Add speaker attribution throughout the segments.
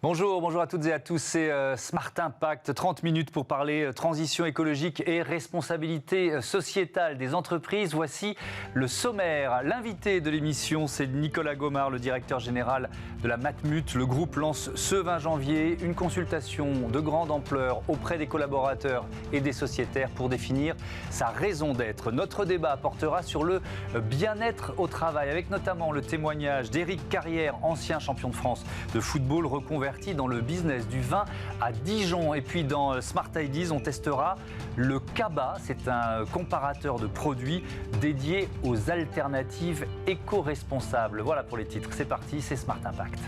Speaker 1: Bonjour à toutes et à tous, c'est Smart Impact, 30 minutes pour parler transition écologique et responsabilité sociétale des entreprises. Voici le sommaire. L'invité de l'émission, c'est Nicolas Gomard, le directeur général de la Matmut. Le groupe lance ce 20 janvier une consultation de grande ampleur auprès des collaborateurs et des sociétaires pour définir sa raison d'être. Notre débat portera sur le bien-être au travail, avec notamment le témoignage d'Éric Carrière, ancien champion de France de football reconverti dans le business du vin à Dijon. Et puis dans Smart Ideas, on testera le Kaba. C'est un comparateur de produits dédié aux alternatives éco-responsables. Voilà pour les titres. C'est parti, c'est Smart Impact.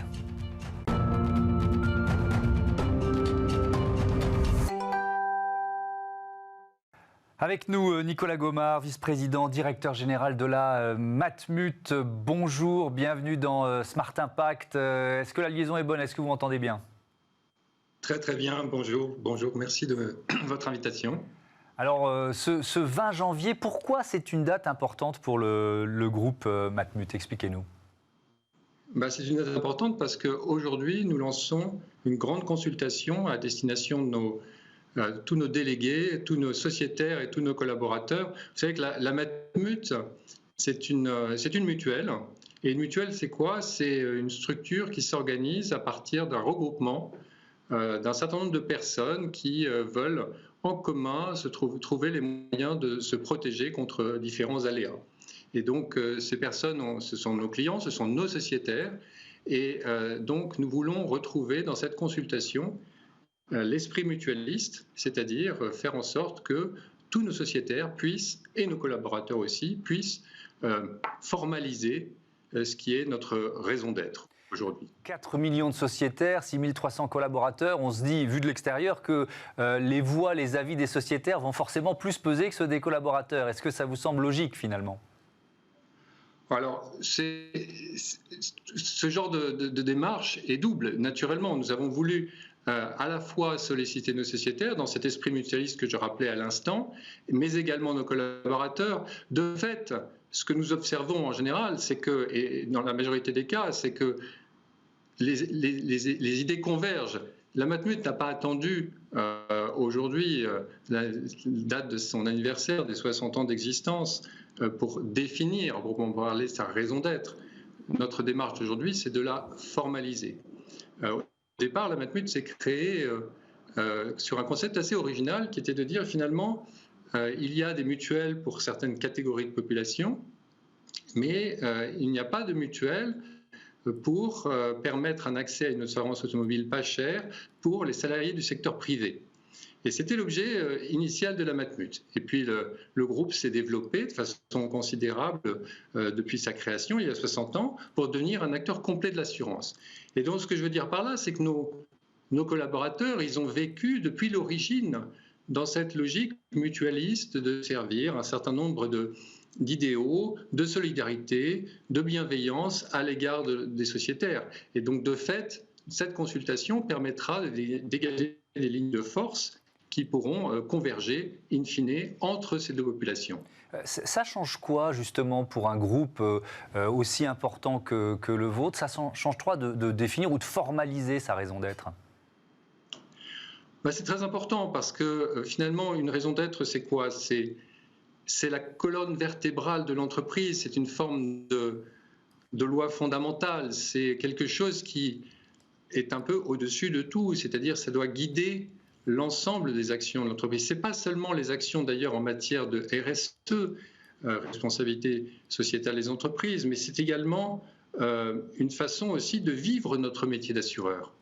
Speaker 1: Avec nous, Nicolas Gomard, vice-président, directeur général de la Matmut. Bonjour, bienvenue dans Smart Impact. Est-ce que la liaison est bonne? Est-ce que vous m'entendez bien?
Speaker 2: Très bien, bonjour, merci de votre invitation.
Speaker 1: Alors, ce 20 janvier, pourquoi c'est une date importante pour le groupe Matmut? Expliquez-nous.
Speaker 2: C'est une date importante parce qu'aujourd'hui, nous lançons une grande consultation à destination de tous nos délégués, tous nos sociétaires et tous nos collaborateurs. Vous savez que la Matmut, c'est une mutuelle. Et une mutuelle, c'est quoi? C'est une structure qui s'organise à partir d'un regroupement d'un certain nombre de personnes qui veulent en commun trouver les moyens de se protéger contre différents aléas. Et donc, ces personnes, ce sont nos clients, ce sont nos sociétaires. Et donc, nous voulons retrouver dans cette consultation l'esprit mutualiste, c'est-à-dire faire en sorte que tous nos sociétaires puissent, et nos collaborateurs aussi, puissent formaliser ce qui est notre raison d'être aujourd'hui.
Speaker 1: 4 millions de sociétaires, 6300 collaborateurs. On se dit, vu de l'extérieur, que les voix, les avis des sociétaires vont forcément plus peser que ceux des collaborateurs. Est-ce que ça vous semble logique finalement ?
Speaker 2: Alors, ce genre de démarche est double. Naturellement, nous avons voulu à la fois solliciter nos sociétaires dans cet esprit mutualiste que je rappelais à l'instant, mais également nos collaborateurs. De fait, ce que nous observons en général, c'est que, et dans la majorité des cas, c'est que les idées convergent. La Matmut n'a pas attendu aujourd'hui la date de son anniversaire, des 60 ans d'existence, pour définir, pour parler sa raison d'être. Notre démarche aujourd'hui, c'est de la formaliser. Au départ, la Matmut s'est créée sur un concept assez original qui était de dire finalement, il y a des mutuelles pour certaines catégories de population, mais il n'y a pas de mutuelle pour permettre un accès à une assurance automobile pas chère pour les salariés du secteur privé. Et c'était l'objet initial de la Matmut. Et puis le groupe s'est développé de façon considérable depuis sa création, il y a 60 ans, pour devenir un acteur complet de l'assurance. Et donc ce que je veux dire par là, c'est que nos collaborateurs, ils ont vécu depuis l'origine dans cette logique mutualiste de servir un certain nombre d'idéaux, de solidarité, de bienveillance à l'égard des sociétaires. Et donc, de fait, cette consultation permettra de dégager des lignes de force qui pourront converger, in fine, entre ces deux populations.
Speaker 1: Ça change quoi, justement, pour un groupe aussi important que le vôtre? Ça change quoi de définir ou de formaliser sa raison d'être?
Speaker 2: C'est très important parce que, finalement, une raison d'être, c'est quoi? C'est la colonne vertébrale de l'entreprise, c'est une forme de loi fondamentale, c'est quelque chose qui est un peu au-dessus de tout, c'est-à-dire ça doit guider l'ensemble des actions de l'entreprise. Ce n'est pas seulement les actions d'ailleurs en matière de RSE, responsabilité sociétale des entreprises, mais c'est également une façon aussi de vivre notre métier d'assureur.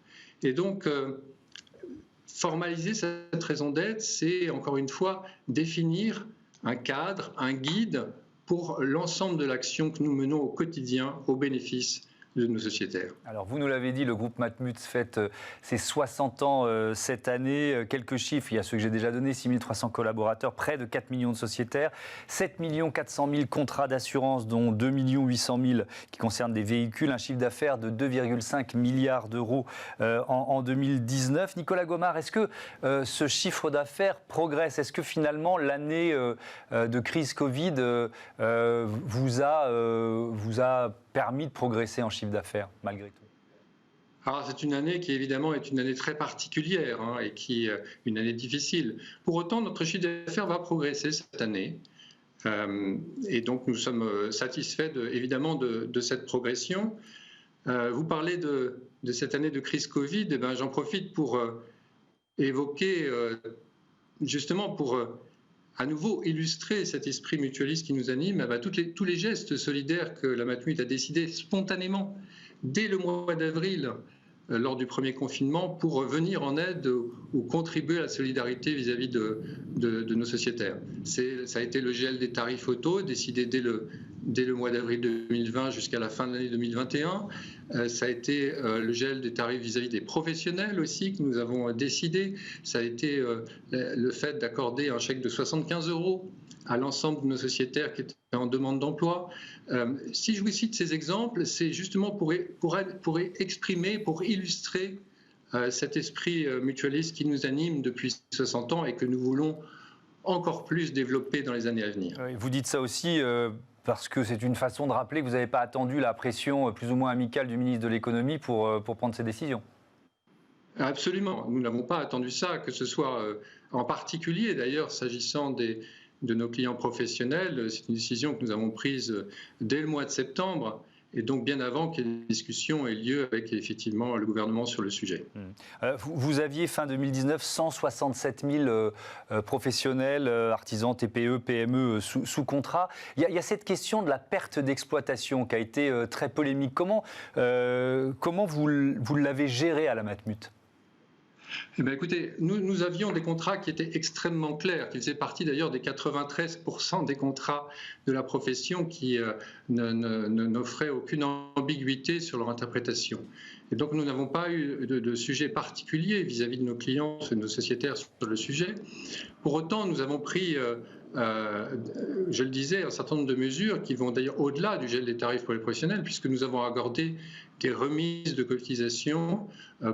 Speaker 2: Et donc, formaliser cette raison d'être, c'est encore une fois définir un cadre, un guide pour l'ensemble de l'action que nous menons au quotidien au bénéfice de nos sociétaires.
Speaker 1: Alors, vous nous l'avez dit, le groupe Matmut fête ses 60 ans cette année. Quelques chiffres, il y a ceux que j'ai déjà donnés, 6300 collaborateurs, près de 4 millions de sociétaires, 7 400 000 contrats d'assurance, dont 2 800 000 qui concernent des véhicules, un chiffre d'affaires de 2,5 milliards d'euros en 2019. Nicolas Gomard, est-ce que ce chiffre d'affaires progresse? Est-ce que finalement l'année de crise Covid vous a permis de progresser en chiffre d'affaires, malgré tout?
Speaker 2: Alors c'est une année qui évidemment est une année très particulière hein, et qui une année difficile. Pour autant, notre chiffre d'affaires va progresser cette année. Et donc nous sommes satisfaits évidemment de cette progression. Vous parlez de cette année de crise Covid, eh ben, j'en profite pour évoquer justement pour à nouveau illustrer cet esprit mutualiste qui nous anime, eh ben, tous les gestes solidaires que la Matmut a décidé spontanément dès le mois d'avril lors du premier confinement pour venir en aide ou contribuer à la solidarité vis-à-vis de nos sociétaires. Ça a été le gel des tarifs auto décidé dès le mois d'avril 2020 jusqu'à la fin de l'année 2021. Ça a été le gel des tarifs vis-à-vis des professionnels aussi que nous avons décidé. Ça a été le fait d'accorder un chèque de 75 € à l'ensemble de nos sociétaires qui étaient en demande d'emploi. Si je vous cite ces exemples, c'est justement pour exprimer, pour illustrer cet esprit mutualiste qui nous anime depuis 60 ans et que nous voulons encore plus développer dans les années à venir.
Speaker 1: Vous dites ça aussi parce que c'est une façon de rappeler que vous n'avez pas attendu la pression plus ou moins amicale du ministre de l'économie pour prendre ces décisions.
Speaker 2: Absolument, nous n'avons pas attendu ça, que ce soit en particulier d'ailleurs s'agissant de nos clients professionnels. C'est une décision que nous avons prise dès le mois de septembre et donc bien avant que les discussions aient lieu avec effectivement le gouvernement sur le sujet.
Speaker 1: Vous aviez fin 2019 167 000 professionnels, artisans, TPE, PME sous contrat. Il y a cette question de la perte d'exploitation qui a été très polémique. Comment vous l'avez gérée à la Matmut ?
Speaker 2: Eh bien, écoutez, nous avions des contrats qui étaient extrêmement clairs, qui faisaient partie d'ailleurs des 93% des contrats de la profession qui n'offraient aucune ambiguïté sur leur interprétation. Et donc nous n'avons pas eu de sujet particulier vis-à-vis de nos clients, de nos sociétaires sur le sujet. Pour autant, nous avons pris, je le disais, un certain nombre de mesures qui vont d'ailleurs au-delà du gel des tarifs pour les professionnels, puisque nous avons accordé des remises de cotisation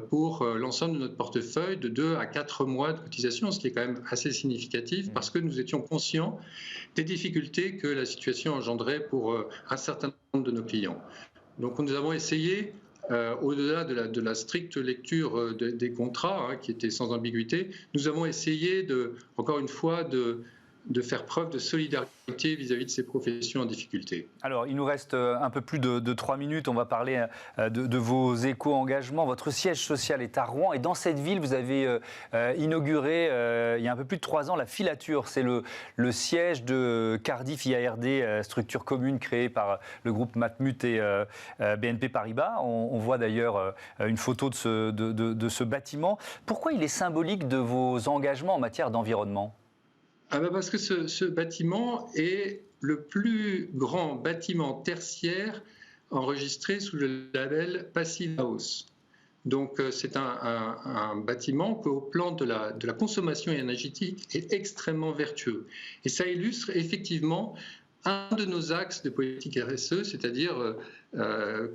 Speaker 2: pour l'ensemble de notre portefeuille de 2 à 4 mois de cotisation, ce qui est quand même assez significatif parce que nous étions conscients des difficultés que la situation engendrait pour un certain nombre de nos clients. Donc nous avons essayé, au-delà de la stricte lecture des contrats, hein, qui étaient sans ambiguïté, nous avons essayé, encore une fois, de faire preuve de solidarité vis-à-vis de ces professions en difficulté.
Speaker 1: Alors, il nous reste un peu plus de 3 minutes. On va parler de vos éco-engagements. Votre siège social est à Rouen. Et dans cette ville, vous avez inauguré, il y a un peu plus de 3 ans, la Filature. C'est le siège de Cardiff IARD, structure commune créée par le groupe Matmut et BNP Paribas. On voit d'ailleurs une photo de ce bâtiment. Pourquoi il est symbolique de vos engagements en matière d'environnement ?
Speaker 2: Parce que ce bâtiment est le plus grand bâtiment tertiaire enregistré sous le label Passive House. Donc c'est un bâtiment qui, au plan de la consommation énergétique, est extrêmement vertueux. Et ça illustre effectivement un de nos axes de politique RSE, c'est-à-dire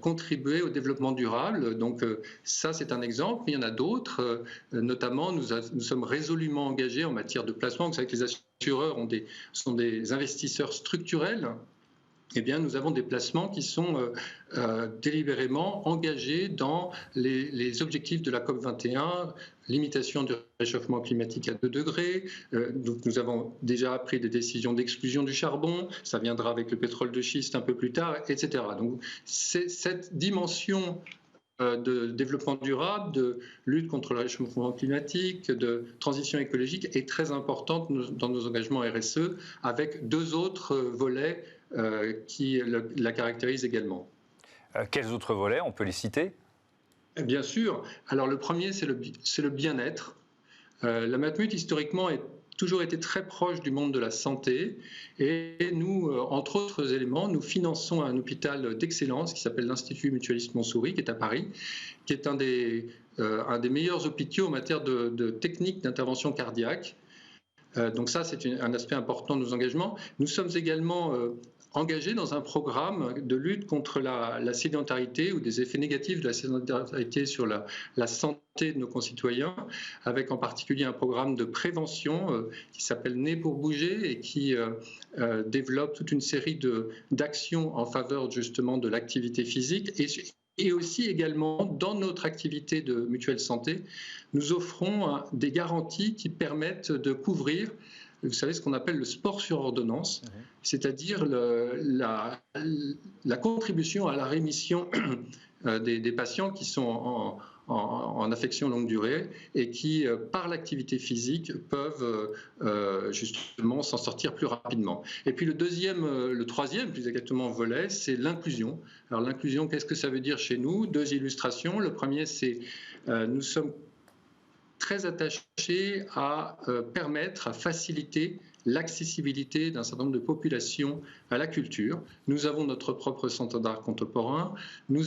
Speaker 2: contribuer au développement durable. Donc ça, c'est un exemple. Il y en a d'autres. Notamment, nous sommes résolument engagés en matière de placement. Vous savez que les assureurs sont des investisseurs structurels. Eh bien, nous avons des placements qui sont délibérément engagés dans les objectifs de la COP21, limitation du réchauffement climatique à 2 degrés. Donc nous avons déjà pris des décisions d'exclusion du charbon, ça viendra avec le pétrole de schiste un peu plus tard, etc. Donc cette dimension de développement durable, de lutte contre le réchauffement climatique, de transition écologique est très importante dans nos engagements RSE, avec 2 autres volets qui la caractérisent également.
Speaker 1: Quels autres volets? On peut les citer?
Speaker 2: Bien sûr. Alors le premier, c'est le bien-être. La Matmut, historiquement, a toujours été très proche du monde de la santé. Et nous, entre autres éléments, nous finançons un hôpital d'excellence qui s'appelle l'Institut Mutualiste Montsouris, qui est à Paris, qui est un des meilleurs hôpitaux en matière de techniques d'intervention cardiaque. Donc ça, c'est un aspect important de nos engagements. Nous sommes également engagés dans un programme de lutte contre la sédentarité ou des effets négatifs de la sédentarité sur la santé de nos concitoyens, avec en particulier un programme de prévention qui s'appelle Né pour bouger et qui développe toute une série d'actions en faveur justement de l'activité physique Et aussi également, dans notre activité de mutuelle santé, nous offrons des garanties qui permettent de couvrir, vous savez, ce qu'on appelle le sport sur ordonnance, c'est-à-dire la contribution à la rémission des patients qui sont en affection longue durée et qui, par l'activité physique, peuvent justement s'en sortir plus rapidement. Et puis le troisième, plus exactement, volet, c'est l'inclusion. Alors l'inclusion, qu'est-ce que ça veut dire chez nous? Deux illustrations. Le premier, c'est nous sommes très attachés à permettre, à faciliter l'accessibilité d'un certain nombre de populations à la culture. Nous avons notre propre centre d'art contemporain. Nous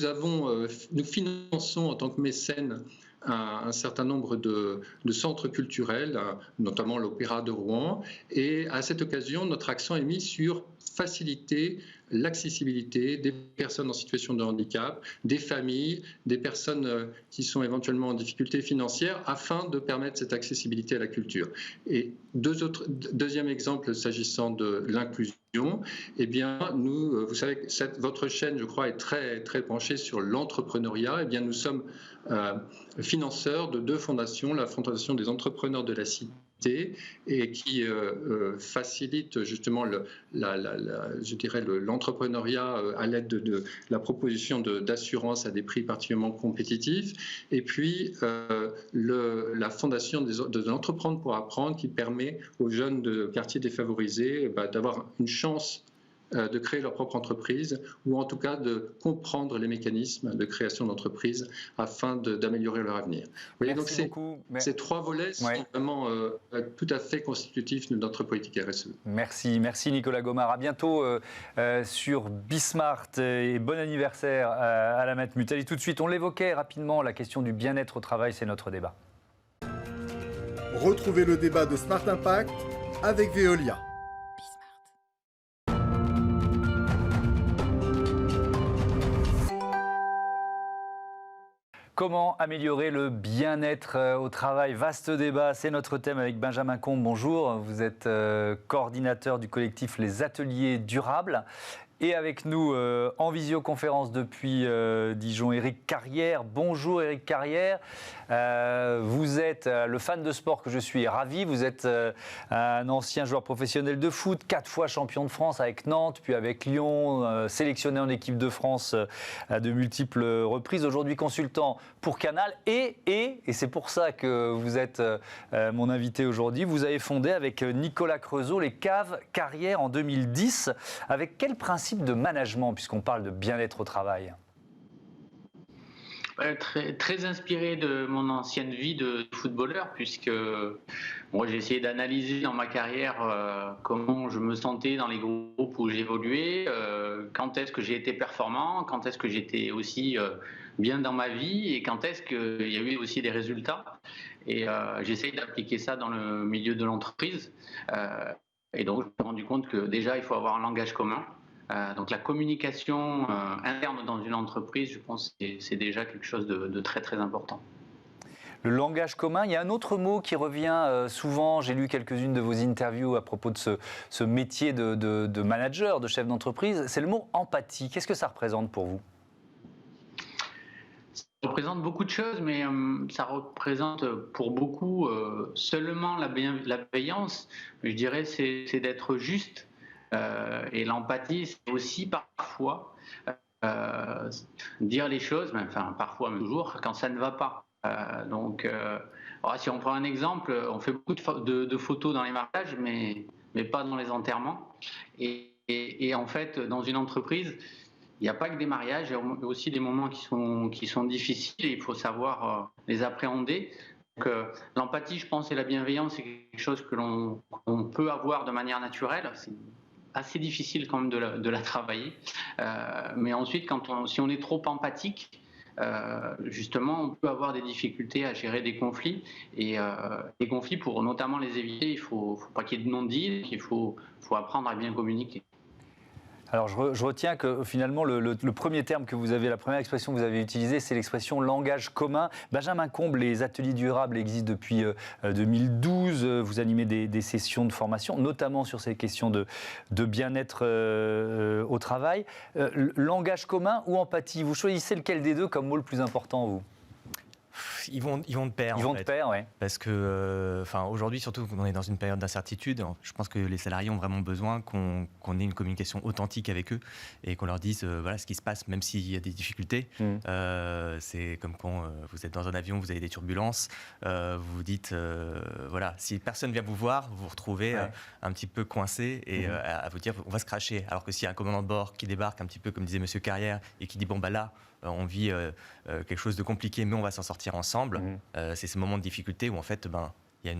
Speaker 2: finançons en tant que mécène un certain nombre de centres culturels, notamment l'Opéra de Rouen. Et à cette occasion, notre accent est mis sur faciliter l'accessibilité des personnes en situation de handicap, des familles, des personnes qui sont éventuellement en difficulté financière, afin de permettre cette accessibilité à la culture. Et deuxième exemple, s'agissant de l'inclusion, eh bien, vous savez, votre chaîne, je crois, est très, très penchée sur l'entrepreneuriat. Eh bien, nous sommes financeurs de deux fondations, la Fondation des entrepreneurs de la Cité, et qui facilite justement l'entrepreneuriat à l'aide de la proposition d'assurance à des prix particulièrement compétitifs, et puis la fondation de l'Entreprendre pour apprendre, qui permet aux jeunes de quartiers défavorisés d'avoir une chance de créer leur propre entreprise, ou en tout cas de comprendre les mécanismes de création d'entreprise afin d'améliorer leur avenir. Vous voyez, donc ces trois volets sont vraiment tout à fait constitutifs de notre politique RSE.
Speaker 1: Merci Nicolas Gomard. À bientôt sur Bismart et bon anniversaire à la Matmut. Allez, tout de suite, on l'évoquait rapidement, la question du bien-être au travail, c'est notre débat.
Speaker 3: Retrouvez le débat de Smart Impact avec Veolia.
Speaker 1: Comment améliorer le bien-être au travail? Vaste débat, c'est notre thème avec Benjamin Combe. Bonjour, vous êtes coordinateur du collectif Les Ateliers Durables. Et avec nous en visioconférence depuis Dijon, Éric Carrière. Bonjour Éric Carrière. Vous êtes le fan de sport que je suis ravi. Vous êtes un ancien joueur professionnel de foot, 4 fois champion de France avec Nantes, puis avec Lyon, sélectionné en équipe de France à de multiples reprises. Aujourd'hui consultant pour Canal. Et c'est pour ça que vous êtes mon invité aujourd'hui. Vous avez fondé avec Nicolas Creusot les Caves Carrière en 2010. Avec quel principe de management, puisqu'on parle de bien-être au travail?
Speaker 4: Très inspiré de mon ancienne vie de footballeur, puisque moi j'ai essayé d'analyser dans ma carrière comment je me sentais dans les groupes où j'évoluais, quand est-ce que j'ai été performant, quand est-ce que j'étais aussi bien dans ma vie et quand est-ce qu'il y a eu aussi des résultats. Et j'essaye d'appliquer ça dans le milieu de l'entreprise. Et donc je me suis rendu compte que déjà il faut avoir un langage commun. Donc la communication interne dans une entreprise, je pense que c'est déjà quelque chose de très très important.
Speaker 1: Le langage commun, il y a un autre mot qui revient souvent, j'ai lu quelques-unes de vos interviews à propos de ce métier de manager, de chef d'entreprise, c'est le mot empathie. Qu'est-ce que ça représente pour vous?
Speaker 4: Ça représente beaucoup de choses, mais ça représente pour beaucoup seulement la bienveillance. Je dirais c'est d'être juste. Et l'empathie, c'est aussi parfois dire les choses, enfin parfois même toujours, quand ça ne va pas. Si on prend un exemple, on fait beaucoup de photos dans les mariages, mais pas dans les enterrements. Et en fait, dans une entreprise, il n'y a pas que des mariages, il y a aussi des moments qui sont difficiles et il faut savoir les appréhender. Donc, l'empathie, je pense, et la bienveillance, c'est quelque chose que l'on peut avoir de manière naturelle. C'est assez difficile quand même de la travailler. Mais ensuite, si on est trop empathique, justement, on peut avoir des difficultés à gérer des conflits. Et les conflits, pour notamment les éviter, il ne faut pas qu'il y ait de non-dits, il faut apprendre à bien communiquer.
Speaker 1: Alors je retiens que finalement le premier terme que vous avez, la première expression que vous avez utilisée, c'est l'expression langage commun. Benjamin Combe, les ateliers durables existent depuis 2012. Vous animez des sessions de formation, notamment sur ces questions de bien-être au travail. Langage commun ou empathie, vous choisissez lequel des deux comme mot le plus important, vous ?
Speaker 5: Ils vont de pair.
Speaker 1: Ils vont de pair, oui.
Speaker 5: Parce que, aujourd'hui, surtout qu'on est dans une période d'incertitude, je pense que les salariés ont vraiment besoin qu'on ait une communication authentique avec eux et qu'on leur dise voilà ce qui se passe, même s'il y a des difficultés. C'est comme quand vous êtes dans un avion, vous avez des turbulences, vous vous dites voilà, si personne vient vous voir, vous vous retrouvez un petit peu coincé et à vous dire on va se cracher. Alors que s'il y a un commandant de bord qui débarque un petit peu comme disait Monsieur Carrière et qui dit bon bah là on vit quelque chose de compliqué, mais on va s'en sortir ensemble. C'est ces moments de difficulté où en fait, il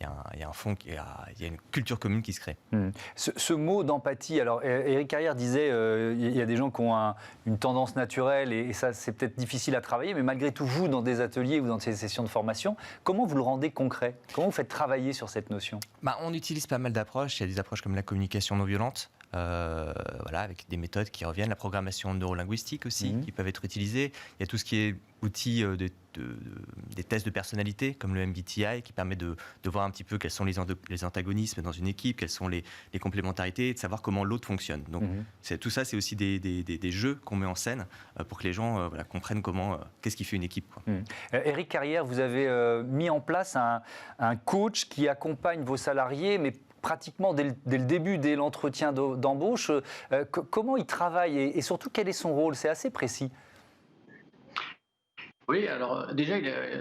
Speaker 5: y a un fond, il y a une culture commune qui se crée.
Speaker 1: Ce mot d'empathie, alors Éric Carrière disait il y a des gens qui ont une tendance naturelle et ça c'est peut-être difficile à travailler, mais malgré tout vous dans des ateliers ou dans ces sessions de formation, comment vous le rendez concret? Comment vous faites travailler sur cette notion?
Speaker 5: On utilise pas mal d'approches. Il y a des approches comme la communication non violente. Avec des méthodes qui reviennent, la programmation neurolinguistique aussi, qui peuvent être utilisées. Il y a tout ce qui est outils des tests de personnalité, comme le MBTI, qui permet de voir un petit peu quels sont les antagonismes dans une équipe, quelles sont les complémentarités, et de savoir comment l'autre fonctionne. Donc tout ça, c'est aussi des jeux qu'on met en scène pour que les gens comprennent qu'est-ce qui fait une équipe.
Speaker 1: Éric Carrière, vous avez mis en place un coach qui accompagne vos salariés, mais pratiquement dès le début, dès l'entretien d'embauche. Comment il travaille et surtout quel est son rôle? C'est assez précis.
Speaker 4: Oui, alors déjà,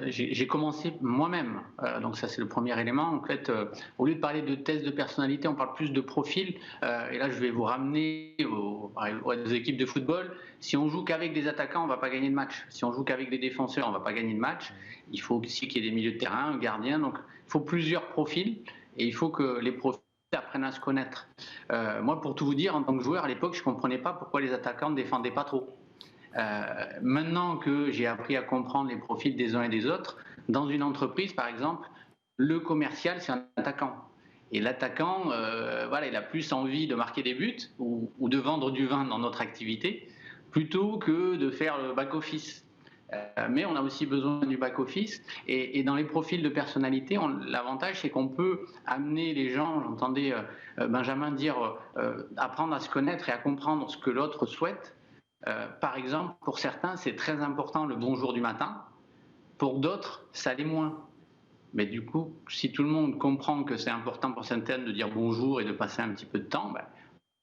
Speaker 4: j'ai commencé moi-même. Donc ça, c'est le premier élément. En fait, au lieu de parler de tests de personnalité, on parle plus de profil. Et là, je vais vous ramener aux équipes de football. Si on joue qu'avec des attaquants, on ne va pas gagner de match. Si on joue qu'avec des défenseurs, on ne va pas gagner de match. Il faut aussi qu'il y ait des milieux de terrain, un gardien. Donc, il faut plusieurs profils. Et il faut que les profils apprennent à se connaître. Moi, pour tout vous dire, en tant que joueur, à l'époque, je ne comprenais pas pourquoi les attaquants ne défendaient pas trop. Maintenant que j'ai appris à comprendre les profils des uns et des autres, dans une entreprise, par exemple, le commercial, c'est un attaquant. Et l'attaquant, il a plus envie de marquer des buts ou de vendre du vin dans notre activité plutôt que de faire le back-office. Mais on a aussi besoin du back-office. Et dans les profils de personnalité, l'avantage, c'est qu'on peut amener les gens, j'entendais Benjamin dire, apprendre à se connaître et à comprendre ce que l'autre souhaite. Par exemple, pour certains, c'est très important le bonjour du matin. Pour d'autres, ça l'est moins. Mais du coup, si tout le monde comprend que c'est important pour certaines de dire bonjour et de passer un petit peu de temps,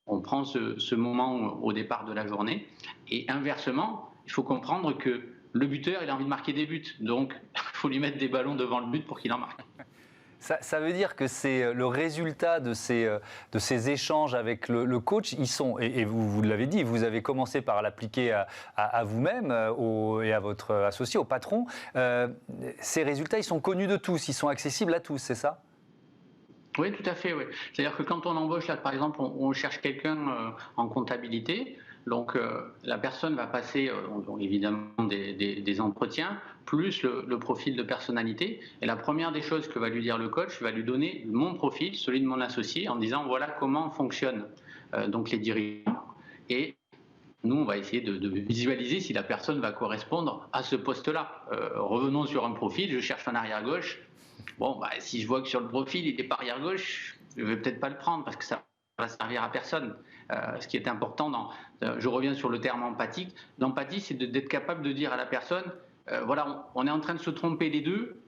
Speaker 4: on prend ce moment au départ de la journée. Et inversement, il faut comprendre que le buteur, il a envie de marquer des buts. Donc, il faut lui mettre des ballons devant le but pour qu'il en marque.
Speaker 1: Ça veut dire que c'est le résultat de ces échanges avec le coach. Ils sont, et vous l'avez dit, vous avez commencé par l'appliquer à vous-même et à votre associé, au patron. Ces résultats, ils sont connus de tous, ils sont accessibles à tous, c'est ça ?
Speaker 4: Oui, tout à fait. Oui. C'est-à-dire que quand on embauche, là, par exemple, on cherche quelqu'un en comptabilité. Donc, la personne va passer évidemment des entretiens, plus le profil de personnalité. Et la première des choses que va lui dire le coach, va lui donner mon profil, celui de mon associé, en disant voilà comment fonctionnent donc les dirigeants. Et nous, on va essayer de visualiser si la personne va correspondre à ce poste-là. Revenons sur un profil, je cherche un arrière-gauche. Bon, si je vois que sur le profil, il n'est pas arrière-gauche, je ne vais peut-être pas le prendre parce que ça va servir à personne. Ce qui est important, je reviens sur le terme empathique. L'empathie, c'est d'être capable de dire à la personne, voilà, on est en train de se tromper les deux.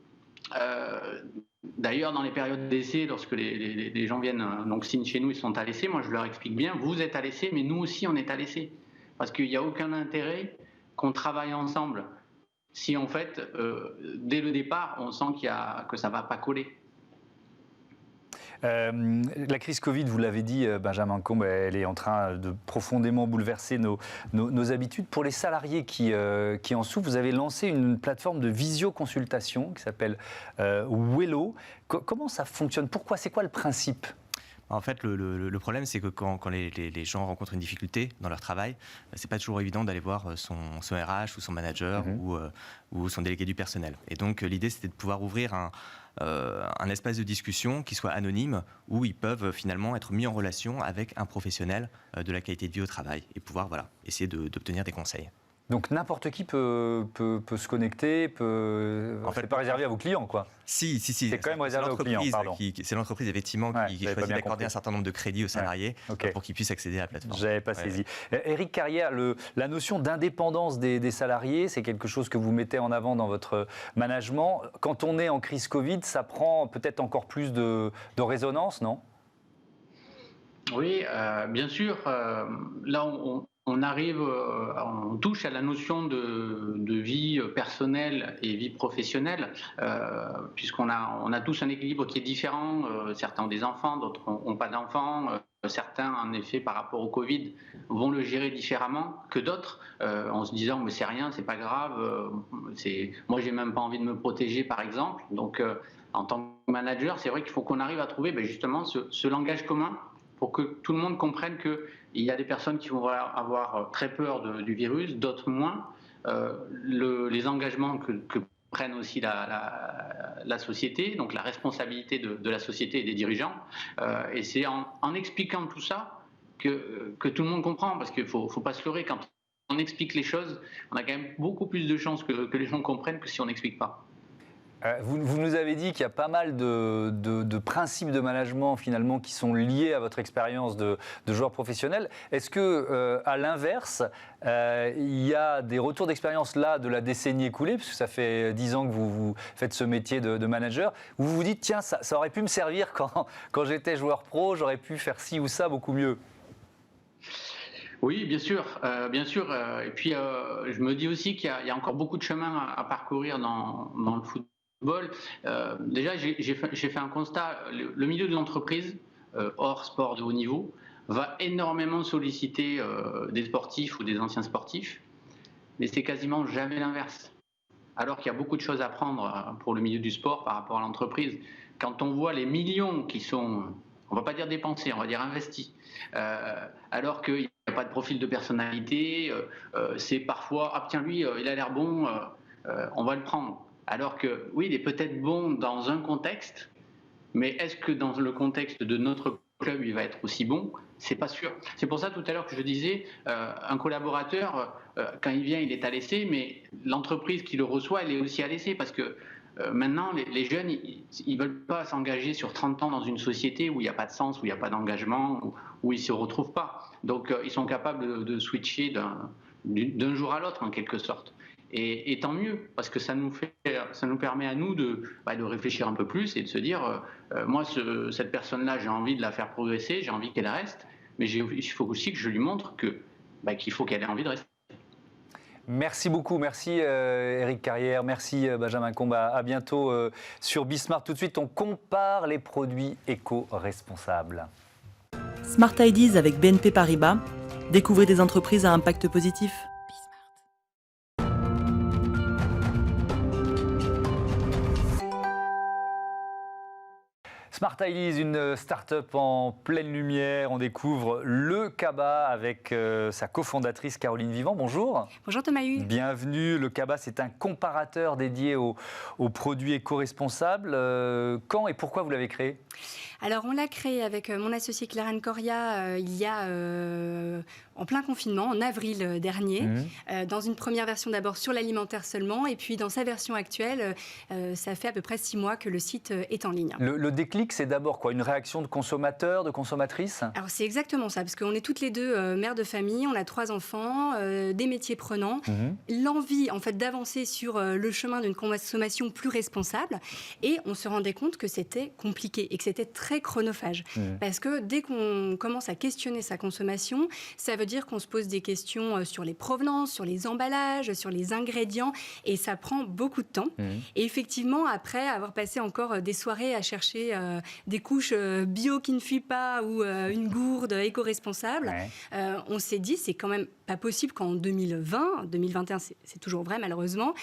Speaker 4: D'ailleurs, dans les périodes d'essai, lorsque les gens viennent, donc signent chez nous, ils sont à l'essai, moi je leur explique bien, vous êtes à l'essai, mais nous aussi on est à l'essai. Parce qu'il n'y a aucun intérêt qu'on travaille ensemble si en fait, dès le départ, on sent que ça ne va pas coller.
Speaker 1: La crise Covid, vous l'avez dit, Benjamin Combe, elle est en train de profondément bouleverser nos habitudes. Pour les salariés qui en souffrent, vous avez lancé une plateforme de visioconsultation qui s'appelle Wello. Comment ça fonctionne? Pourquoi? C'est quoi le principe?
Speaker 5: En fait, le problème, c'est que quand les gens rencontrent une difficulté dans leur travail, c'est pas toujours évident d'aller voir son RH ou son manager ou son délégué du personnel. Et donc, l'idée, c'était de pouvoir ouvrir un espace de discussion qui soit anonyme, où ils peuvent finalement être mis en relation avec un professionnel de la qualité de vie au travail et pouvoir essayer d'obtenir des conseils.
Speaker 1: Donc n'importe qui peut se connecter, en fait, c'est pas réservé à vos clients, quoi.
Speaker 5: Si.
Speaker 1: C'est quand même réservé aux clients, pardon.
Speaker 5: C'est l'entreprise, effectivement, qui choisit d'accorder un certain nombre de crédits aux salariés pour qu'ils puissent accéder à la plateforme.
Speaker 1: J'avais pas saisi. Éric Carrière, la notion d'indépendance des salariés, c'est quelque chose que vous mettez en avant dans votre management. Quand on est en crise Covid, ça prend peut-être encore plus de résonance, non ?
Speaker 4: Oui, bien sûr. Là, on touche à la notion de vie personnelle et vie professionnelle, puisqu'on a tous un équilibre qui est différent. Certains ont des enfants, d'autres n'ont pas d'enfants. Certains, en effet, par rapport au Covid, vont le gérer différemment que d'autres, en se disant mais c'est rien, c'est pas grave. Moi, j'ai même pas envie de me protéger, par exemple. Donc, en tant que manager, c'est vrai qu'il faut qu'on arrive à trouver justement ce langage commun, pour que tout le monde comprenne qu'il y a des personnes qui vont avoir très peur du virus, d'autres moins. Les engagements que prennent aussi la société, donc la responsabilité de la société et des dirigeants. Et c'est en expliquant tout ça que tout le monde comprend, parce qu'il ne faut pas se leurrer. Quand on explique les choses, on a quand même beaucoup plus de chances que les gens comprennent que si on n'explique pas.
Speaker 1: Vous nous avez dit qu'il y a pas mal de principes de management finalement qui sont liés à votre expérience de joueur professionnel. Est-ce que, à l'inverse, il y a des retours d'expérience là de la décennie écoulée, puisque ça fait 10 ans que vous faites ce métier de manager, où vous vous dites tiens, ça aurait pu me servir quand j'étais joueur pro, j'aurais pu faire ci ou ça beaucoup mieux.
Speaker 4: Oui, bien sûr. Et puis, je me dis aussi qu'il y a encore beaucoup de chemin à parcourir dans le football. Déjà, j'ai fait un constat. Le milieu de l'entreprise, hors sport de haut niveau, va énormément solliciter des sportifs ou des anciens sportifs, mais c'est quasiment jamais l'inverse. Alors qu'il y a beaucoup de choses à prendre pour le milieu du sport par rapport à l'entreprise. Quand on voit les millions qui sont, on ne va pas dire dépensés, on va dire investis, alors qu'il n'y a pas de profil de personnalité, c'est parfois « Ah tiens, lui, il a l'air bon, on va le prendre ». Alors que, oui, il est peut-être bon dans un contexte, mais est-ce que dans le contexte de notre club, il va être aussi bon ? C'est pas sûr. C'est pour ça tout à l'heure que je disais, un collaborateur, quand il vient, il est à l'essai, mais l'entreprise qui le reçoit, elle est aussi à l'essai, parce que maintenant, les jeunes, ils veulent pas s'engager sur 30 ans dans une société où il n'y a pas de sens, où il n'y a pas d'engagement, où ils se retrouvent pas. Donc, ils sont capables de switcher d'un jour à l'autre, en quelque sorte. Et tant mieux, parce que ça nous permet à nous de réfléchir un peu plus et de se dire, moi, cette personne-là, j'ai envie de la faire progresser, j'ai envie qu'elle reste, mais il faut aussi que je lui montre qu'il faut qu'elle ait envie de rester.
Speaker 1: Merci beaucoup, merci Éric Carrière, merci Benjamin Combe, à bientôt sur Bismart. Tout de suite, on compare les produits éco-responsables.
Speaker 6: Smart Ideas avec BNP Paribas, découvrez des entreprises à impact positif.
Speaker 1: Smart Ideas, une start-up en pleine lumière. On découvre le Kaba avec sa cofondatrice Caroline Vivant. Bonjour.
Speaker 7: Bonjour Thomas Hugues.
Speaker 1: Bienvenue. Le Kaba, c'est un comparateur dédié aux produits éco-responsables. Quand et pourquoi vous l'avez créé ?
Speaker 7: Alors, on l'a créé avec mon associé Clarence Coria il y a en plein confinement, en avril dernier, dans une première version d'abord sur l'alimentaire seulement, et puis dans sa version actuelle, ça fait à peu près 6 mois que le site est en ligne.
Speaker 1: Le déclic, c'est d'abord quoi ? Une réaction de consommateurs, de consommatrices ?
Speaker 7: Alors, c'est exactement ça, parce qu'on est toutes les deux mères de famille, on a 3 enfants, des métiers prenants, l'envie en fait d'avancer sur le chemin d'une consommation plus responsable, et on se rendait compte que c'était compliqué et que c'était très chronophage. Parce que dès qu'on commence à questionner sa consommation, ça veut dire qu'on se pose des questions sur les provenances, sur les emballages, sur les ingrédients, et ça prend beaucoup de temps. Et effectivement, après avoir passé encore des soirées à chercher des couches bio qui ne fuient pas ou une gourde éco-responsable, on s'est dit c'est quand même pas possible qu'en 2020, 2021 c'est toujours vrai malheureusement,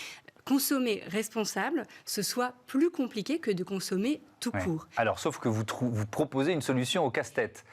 Speaker 7: consommer responsable, ce soit plus compliqué que de consommer tout court.
Speaker 1: Alors, sauf que vous proposez une solution au casse-tête.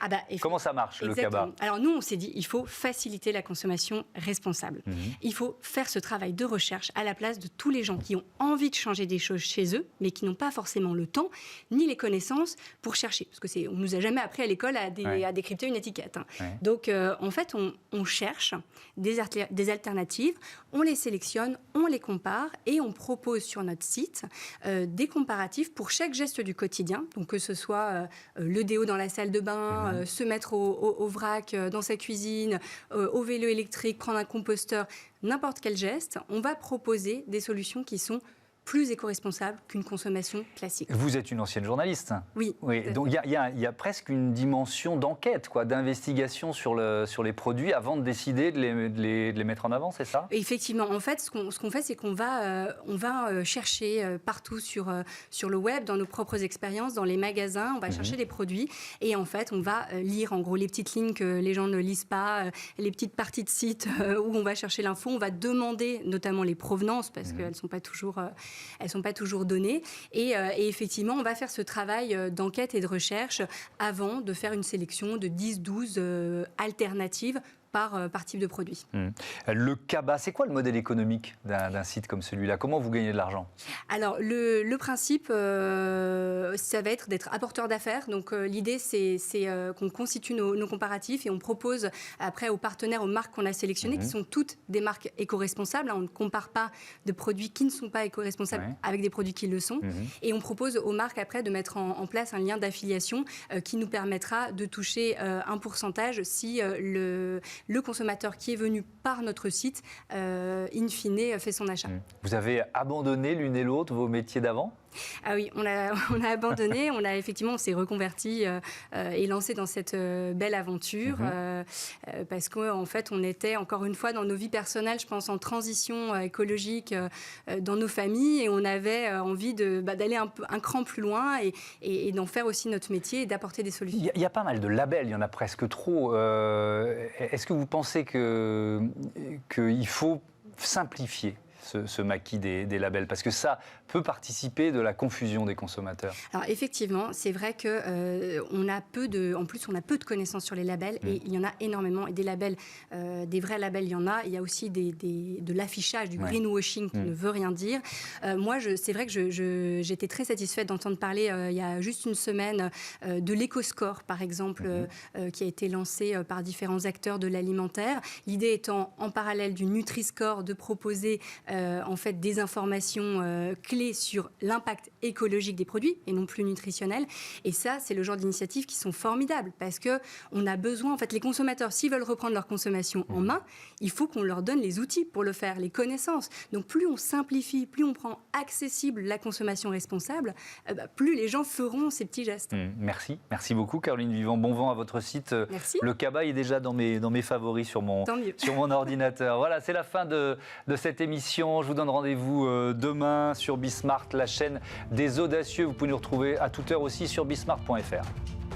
Speaker 1: Comment ça marche,
Speaker 7: exactement.
Speaker 1: le cabas?
Speaker 7: Alors nous, on s'est dit, il faut faciliter la consommation responsable. Il faut faire ce travail de recherche à la place de tous les gens qui ont envie de changer des choses chez eux, mais qui n'ont pas forcément le temps ni les connaissances pour chercher. Parce que on nous a jamais appris à l'école à décrypter une étiquette. Donc, en fait, on cherche des alternatives, on les sélectionne, on les compare et on propose sur notre site des comparatifs pour chaque geste du quotidien. Donc, que ce soit le déo dans la salle de bain, se mettre au vrac dans sa cuisine, au vélo électrique, prendre un composteur, n'importe quel geste, on va proposer des solutions qui sont plus éco-responsable qu'une consommation classique.
Speaker 1: Vous êtes une ancienne journaliste.
Speaker 7: Oui.
Speaker 1: Donc il y a presque une dimension d'enquête, d'investigation sur les produits avant de décider de les mettre en avant, c'est ça?
Speaker 7: Effectivement. En fait, ce qu'on fait, c'est qu'on va chercher partout sur le web, dans nos propres expériences, dans les magasins, on va chercher des produits et en fait, on va lire en gros les petites lignes que les gens ne lisent pas, les petites parties de sites où on va chercher l'info, on va demander notamment les provenances parce qu'elles sont pas toujours données. Et effectivement, on va faire ce travail d'enquête et de recherche avant de faire une sélection de 10-12 alternatives par type de produit.
Speaker 1: Le cabas, c'est quoi le modèle économique d'un site comme celui-là? Comment vous gagnez de l'argent?
Speaker 7: Alors, le principe, ça va être d'être apporteur d'affaires. Donc, l'idée, c'est qu'on constitue nos comparatifs et on propose après aux partenaires, aux marques qu'on a sélectionnées, qui sont toutes des marques éco-responsables. On ne compare pas de produits qui ne sont pas éco-responsables avec des produits qui le sont. Et on propose aux marques après de mettre en place un lien d'affiliation qui nous permettra de toucher un pourcentage si le consommateur qui est venu par notre site, in fine, fait son achat.
Speaker 1: Vous avez abandonné l'une et l'autre vos métiers d'avant?
Speaker 7: Ah oui, on a abandonné, on s'est reconverti et lancé dans cette belle aventure parce qu'en fait, on était encore une fois dans nos vies personnelles, je pense en transition écologique dans nos familles et on avait envie d'aller un cran plus loin et d'en faire aussi notre métier et d'apporter des solutions.
Speaker 1: Il y a pas mal de labels, il y en a presque trop. Est-ce que vous pensez qu'il faut simplifier ce maquis des labels, parce que ça peut participer de la confusion des consommateurs? Alors
Speaker 7: effectivement, c'est vrai que on a peu de connaissances sur les labels et il y en a énormément. Et des labels, des vrais labels, il y en a. Il y a aussi de l'affichage, du greenwashing qui ne veut rien dire. Moi, c'est vrai que j'étais très satisfaite d'entendre parler il y a juste une semaine de l'EcoScore, par exemple, qui a été lancé par différents acteurs de l'alimentaire. L'idée étant, en parallèle du Nutri-Score, de proposer en fait des informations clés sur l'impact écologique des produits et non plus nutritionnel. Et ça, c'est le genre d'initiatives qui sont formidables parce que on a besoin, en fait, les consommateurs, s'ils veulent reprendre leur consommation en main, il faut qu'on leur donne les outils pour le faire, les connaissances. Donc, plus on simplifie, plus on rend accessible la consommation responsable, plus les gens feront ces petits gestes.
Speaker 1: Merci beaucoup, Caroline Vivant. Bon vent à votre site.
Speaker 7: Merci.
Speaker 1: Le cabas est déjà dans mes favoris sur mon ordinateur. Voilà, c'est la fin de cette émission. Je vous donne rendez-vous demain sur Bismart, la chaîne des audacieux. Vous pouvez nous retrouver à toute heure aussi sur bismart.fr.